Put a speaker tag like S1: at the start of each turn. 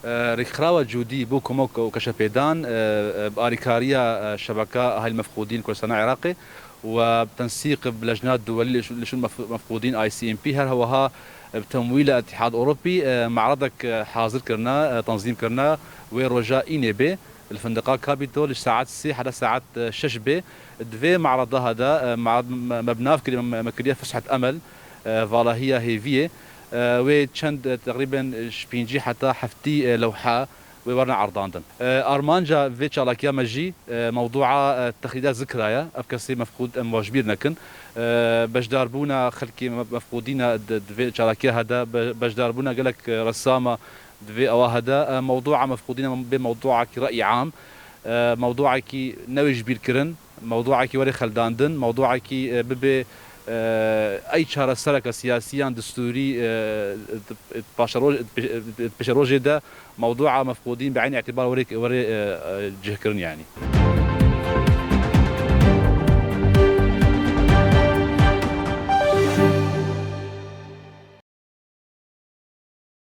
S1: ريخراوة جودي بو كوموك وكشبيدان بآريكاريا شبكة هاي المفقودين كل سنة عراقي وبتنسيق بلجنات دولية لشو المفقودين اي سي ام بي هر هو ها بتمويل الاتحاد الاوروبي معرضك حاضر كرنا تنظيم كرنا ورجاء اينيبي الفندقة كابيتول الساعات السي حتى ساعات شش بي دوي معرض هذا معرض مبنى في مكرية فسحة امل فالا هي هيفيه وچند تقريبا شبينجي حتى حفتي لوحة وورنا عرضاندن ارمانجا في تشالاكيا مجي موضوع تخليدات ذكريا افكسي مفقود مواجبير نكن باش داربونا خلكي مفقودين في تشالاكيا هذا باش داربونا قالك رسامه في او هذا موضوع مفقودين بموضوع رأي عام موضوع كي نوي جبير كرن موضوع كي وري خلداندن موضوع كي ببي اي شهر سرك سياسيا دستوري باشروج ده موضوع مفقودين بعين اعتبار وري جهكرن يعني